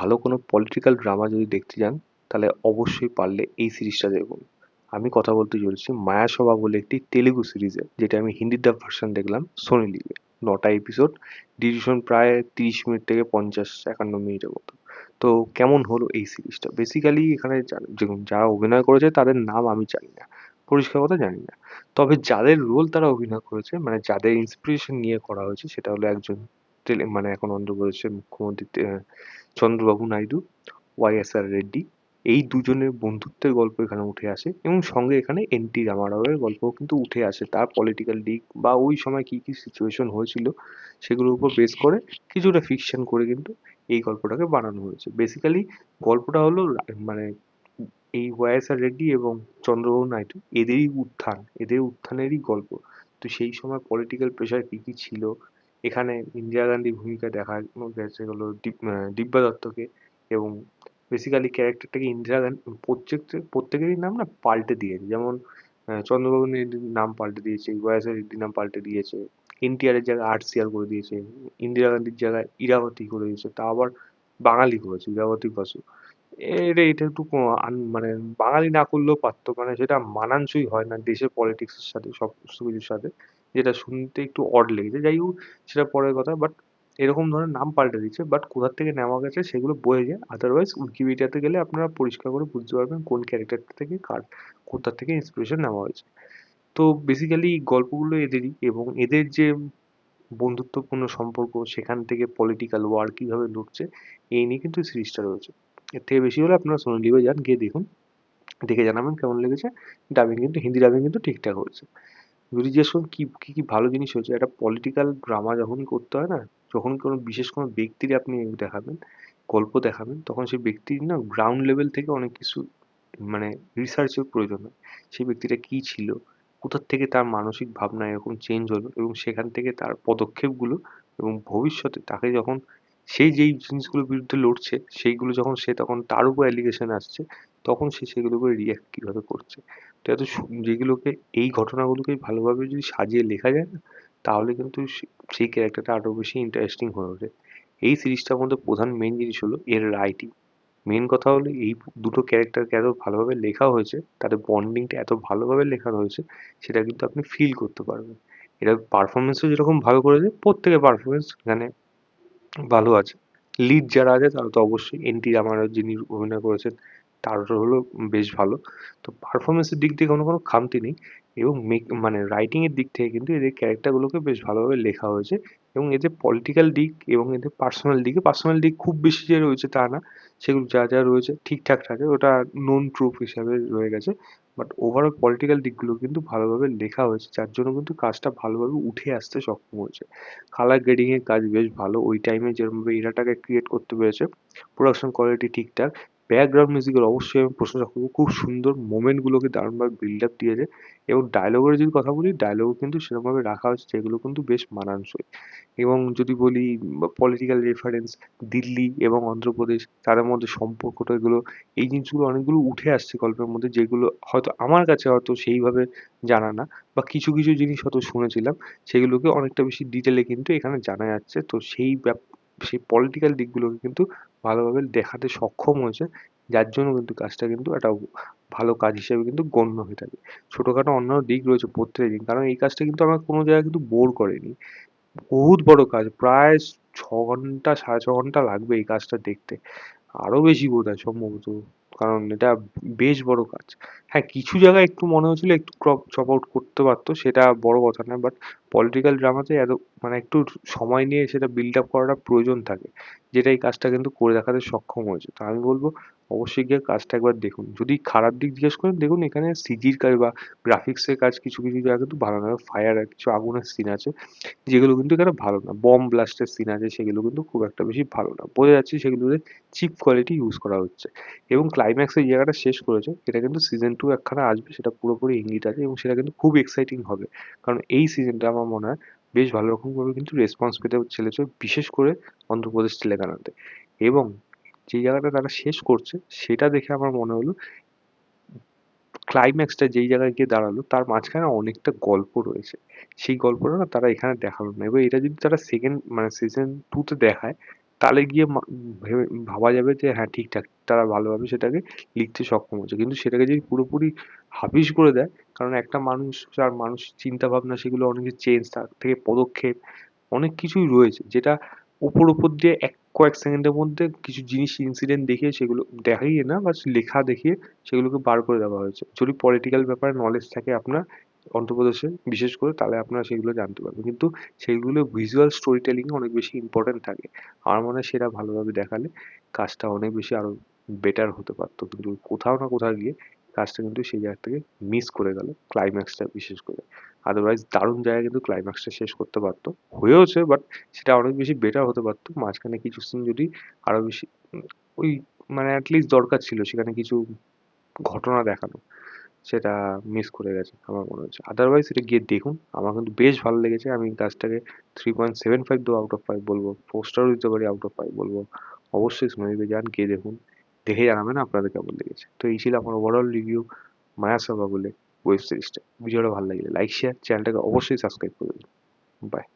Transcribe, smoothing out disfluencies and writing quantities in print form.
ভালো কোনো political drama যদি দেখতে যান তাহলে অবশ্যই পারলে এই সিরিজটা দেখুন। আমি কথা বলতে চলছি মায়াসভা বলে একটি তেলেগু সিরিজে, যেটা আমি হিন্দি ডাব ভার্সন দেখলাম সোনি লিভে। 9টা এপিসোড, ডিউরেশন প্রায় 30 মিনিট থেকে 50-51 মিনিটের মতো। তো কেমন হলো এই সিরিজটা? বেসিক্যালি এখানে দেখুন, যারা অভিনয় করেছে তাদের নাম আমি জানি না, পরিষ্কার কথা জানি না। তবে যাদের রোল তারা অভিনয় করেছে, মানে যাদের ইন্সপিরেশন নিয়ে করা হয়েছে, সেটা হলো একজন মানে এখন অন্ধ্রপ্রদেশের মুখ্যমন্ত্রী চন্দ্রবাবু নাইডু, ওয়াইএসআর রেড্ডি। এই দুজনের বন্ধুত্বের গল্প এখানে উঠে আসে, এবং সঙ্গে এখানে এন.টি. রামারাওয়ের গল্পও কিন্তু উঠে আসে। তার পলিটিক্যাল দিক বা ওই সময় কি কি সিচুয়েশন হয়েছিল সেগুলোর উপর বেস করে কিছুটা ফিকশন করে কিন্তু এই গল্পটাকে বানানো হয়েছে। বেসিক্যালি গল্পটা হলো মানে এই ওয়াইএসআর রেড্ডি এবং চন্দ্রবাবু নাইডু, এদেরই উত্থান, এদের উত্থানেরই গল্প। তো সেই সময় পলিটিক্যাল প্রেশার কি কি ছিল, এখানে ইন্দিরা গান্ধীর ভূমিকা দেখানো গেছে হলো দিব্যা দত্তকে। এবং বেসিক্যালি ক্যারেক্টারটাকে ইন্দিরা গান্ধী প্রত্যেকেরই নাম না পাল্টে দিয়েছে। যেমন চন্দ্রবাবু নাইডুর নাম পাল্টে দিয়েছে, ওয়াইএসআর রেড্ডির নাম পাল্টে দিয়েছে, এনটিআর এর জায়গায় আরসিআর করে দিয়েছে, ইন্দিরা গান্ধীর জায়গায় ইরাবতী করে দিয়েছে, তা আবার বাঙালি করেছে ইরাবতী বসু। এটা একটু মানে বাঙালি না করলেও পারতো, মানে সেটা মানানসই হয় না দেশের পলিটিক্স এর সাথে, সমস্ত কিছুর সাথে, যেটা শুনতে একটু অড লেগেছে। যাই হোক, সেটা পরের কথা। বাট এরকম ধরনের নাম পাল্টে দিচ্ছে, বাট কোথা থেকে নেওয়া গেছে সেগুলো বোঝা যায়। আদারওয়াইজ উইকিপিডিয়াতে গেলে আপনারা পরিষ্কার করে বুঝতে পারবেন কোন ক্যারেক্টারটা থেকে কোথা থেকে ইন্সপিরেশন নেওয়া হয়েছে। তো বেসিক্যালি গল্পগুলো এদেরই, এবং এদের যে বন্ধুত্বপূর্ণ সম্পর্ক, সেখান থেকে পলিটিক্যাল ওয়ার কিভাবে লড়ছে, এই নিয়ে কিন্তু সিরিজটা রয়েছে। এর থেকে বেশি হলে আপনারা সোনি লিভে যান, গিয়ে দেখুন, দেখে জানাবেন কেমন লেগেছে। ডাবিং কিন্তু, হিন্দি ডাবিং কিন্তু ঠিকঠাক হয়েছে। যদি জিজ্ঞেস করুন কি কি কি ভালো জিনিস হয়েছে, একটা পলিটিক্যাল ড্রামা যখনই করতে হয় না, যখন কোনো বিশেষ কোনো ব্যক্তির আপনি দেখাবেন, গল্প দেখাবেন, তখন সেই ব্যক্তির না গ্রাউন্ড লেভেল থেকে অনেক কিছু মানে রিসার্চের প্রয়োজন হয়। সেই ব্যক্তিটা কি ছিল, কোথা থেকে তার মানসিক ভাবনা এরকম চেঞ্জ হলো, এবং সেখান থেকে তার পদক্ষেপগুলো, এবং ভবিষ্যতে তাকে যখন সেই যেই জিনিসগুলোর বিরুদ্ধে লড়ছে সেইগুলো যখন সে তখন তার উপর অ্যালিগেশন আসছে, তখন সে সেগুলোর উপরে রিয়াক্ট কিভাবে করছে। তো এত যেগুলোকে, এই ঘটনাগুলোকে ভালোভাবে যদি সাজিয়ে লেখা যায় না, তাহলে কিন্তু সেই ক্যারেক্টারটা আরো বেশি ইন্টারেস্টিং হয়ে ওঠে। এই সিরিজটার মধ্যে প্রধান মেন জিনিস হলো এর রাইটিং। মেন কথা হলো এই দুটো ক্যারেক্টারকে এত ভালোভাবে লেখা হয়েছে, তাদের বন্ডিংটা এত ভালোভাবে লেখানো হয়েছে, সেটা কিন্তু আপনি ফিল করতে পারবেন। এটা পারফরমেন্সও যেরকম ভালো করেছে, প্রত্যেকের পারফরমেন্স এখানে ভালো আছে। লিড যারা আছে তারা তো অবশ্যই, এন.টি. রামারাও যিনি অভিনয় করেছেন তার হলো বেশ ভালো। তো পারফরমেন্সের দিক দিয়ে কোনো খামতি নেই, এবং মানে রাইটিং এর দিক থেকে কিন্তু এদের ক্যারেক্টারগুলোকে বেশ ভালোভাবে লেখা হয়েছে। এবং এদের পলিটিক্যাল দিক এবং এদের পার্সোনাল দিক খুব বেশি যে রয়েছে তা না, সেগুলো যা যা রয়েছে ঠিকঠাক থাকে, ওটা নোন ট্রুপ হিসাবে রয়ে গেছে। বাট ওভারঅল পলিটিক্যাল দিকগুলো কিন্তু ভালোভাবে লেখা হয়েছে, যার জন্য কিন্তু কাজটা ভালোভাবে উঠে আসতে সক্ষম হয়েছে। কালার গ্রেডিং এর কাজ বেশ ভালো, ওই টাইমে যেরকমভাবে এরাটাকে ক্রিয়েট করতে পেরেছে। প্রোডাকশন কোয়ালিটি ঠিকঠাক। ব্যাকগ্রাউন্ড মিউজিকের অবশ্যই আমি প্রশংসা করবো, খুব সুন্দর মোমেন্ট গুলোকে দারুণভাবে বিল্ড আপ দিয়েছে। এবং ডায়লগের যদি কথা বলি, ডায়লগও কিন্তু সেরকমভাবে রাখা হয়েছে যেগুলো কিন্তু বেশ মানানসই। এবং যদি বলি পলিটিক্যাল রেফারেন্স, দিল্লি এবং অন্ধ্রপ্রদেশ তাদের মধ্যে সম্পর্কটা, এগুলো, এই জিনিসগুলো অনেকগুলো উঠে আসছে গল্পের মধ্যে, যেগুলো হয়তো আমার কাছে হয়তো সেইভাবে জানা না, বা কিছু কিছু জিনিস হয়তো শুনেছিলাম, সেগুলোকে অনেকটা বেশি ডিটেলে কিন্তু এখানে জানা যাচ্ছে। তো সেই পলিটিক্যাল দিকগুলোকে কিন্তু ভালোভাবে দেখাতে সক্ষম হয়েছে, যার জন্য কিন্তু কাজটা কিন্তু একটা ভালো কাজ হিসেবে কিন্তু গণ্য হয়ে থাকে। ছোটখাটো অন্যান্য দিক রয়েছে প্রত্যেক দিন, কারণ এই কাজটা কিন্তু আমার কোনো জায়গায় কিন্তু বোর করেনি। বহুত বড় কাজ, প্রায় 6 ঘন্টা 6.5 ঘন্টা লাগবে এই কাজটা দেখতে, আরো বেশি বোধহয় সম্ভবত, কারণ এটা বেশ বড় কাজ। হ্যাঁ, কিছু জায়গায় একটু মনে হচ্ছিল একটু চপ আউট করতে পারতো, সেটা বড় কথা না। বাট পলিটিক্যাল ড্রামাতে এত মানে একটু সময় নিয়ে সেটা বিল্ড আপ করাটা প্রয়োজন থাকে, যেটা এই কাজটা কিন্তু করে দেখাতে সক্ষম হয়েছে। তো আমি বলবো অবশ্যই গিয়ে কাজটা একবার দেখুন। যদি খারাপ দিক জিজ্ঞেস করেন, দেখুন এখানে সিজির কাজ বা গ্রাফিক্সের কাজ কিছু কিছু জায়গা কিন্তু ভালো না, ফায়ার কিছু আগুনের সিন আছে যেগুলো কিন্তু এখানে ভালো না, বম ব্লাস্টের সিন আছে সেগুলো কিন্তু খুব একটা বেশি ভালো না, বোঝা যাচ্ছে সেগুলোতে চিপ কোয়ালিটি ইউজ করা হচ্ছে। এবং ক্লাইম্যাক্স এই জায়গাটা শেষ করেছে, এটা কিন্তু সিজন 2 একখানা আসবে, সেটা পুরোপুরি ইঙ্গিত আছে, এবং সেটা কিন্তু খুব এক্সাইটিং হবে। কারণ এই সিজনটা আমার মনে হয় বেশ ভালো রকম ভাবে কিন্তু রেসপন্স পেতে চলেছে, বিশেষ করে অন্ধ্রপ্রদেশ তেলেঙ্গানাতে। এবং যে জায়গাটা তারা শেষ করছে সেটা দেখে আমার মনে হলো ক্লাইম্যাক্সটা যেই জায়গায় গিয়ে দাঁড়ালো তার মাঝখানে অনেকটা গল্প রয়েছে, সেই গল্পটা না তারা এখানে দেখালো না। এবার এটা যদি তারা সেকেন্ড মানে সিজন 2 তে দেখায়, তাহলে গিয়ে ভেবে ভাবা যাবে যে হ্যাঁ ঠিকঠাক তারা ভালোভাবে সেটাকে লিখতে সক্ষম হচ্ছে। কিন্তু সেটাকে যদি পুরোপুরি হাবিশ করে দেয়, কারণ একটা মানুষ আর মানুষ চিন্তা ভাবনা সেগুলো অনেক চেঞ্জ, তার থেকে পদক্ষেপ অনেক কিছুই রয়েছে যেটা উপর দিয়ে কয়েক সেকেন্ডের মধ্যে কিছু জিনিস ইনসিডেন্ট দেখিয়ে সেগুলো দেখাইয়ে না বা লেখা দেখিয়ে সেগুলোকে বার করে দেওয়া হয়েছে। যদি পলিটিক্যাল ব্যাপারে নলেজ থাকে আপনার অন্ধ্রপ্রদেশে বিশেষ করে, তাহলে আপনারা সেগুলো জানতে পারবেন। কিন্তু সেইগুলো ভিজুয়াল স্টোরি টেলিং অনেক বেশি ইম্পর্টেন্ট থাকে। আমার মনে হয় সেটা ভালোভাবে দেখালে কাজটা অনেক বেশি আরো বেটার হতে পারতো। কিন্তু কোথাও না কোথাও গিয়ে কাজটা কিন্তু সেই জায়গা থেকে মিস করে গেল, ক্লাইম্যাক্সটা বিশেষ করে। আদারওয়াইজ দারুণ জায়গায় কিন্তু ক্লাইম্যাক্সটা শেষ করতে পারতো, হয়েওছে, বাট সেটা অনেক বেশি বেটার হতে পারতো। মাঝখানে কিছু সিন যদি আরো বেশি ওই মানে অ্যাটলিস্ট দরকার ছিল সেখানে কিছু ঘটনা দেখানো, সেটা মিস করে গেছে আমার মনে হচ্ছে। আদারওয়াইজ এটা গিয়ে দেখুন, আমার কিন্তু বেশ ভালো লেগেছে। আমি কাজটাকে 3.75 দেবো আউট অফ 5 বলবো, 4 স্টারও দিতে পারি আউট অফ 5 বলবো। অবশ্যই সোনালিতে যান, গিয়ে দেখুন, দেখে জানাবেন আপনাদের কেমন লেগেছে। তো এই ছিল আমার ওভারঅল রিভিউ মায়াসভা বলে ওয়েব সিরিজটা। ভিডিওটা ভালো লাগলে লাইক শেয়ার, চ্যানেলটাকে অবশ্যই সাবস্ক্রাইব করে দিন। বাই।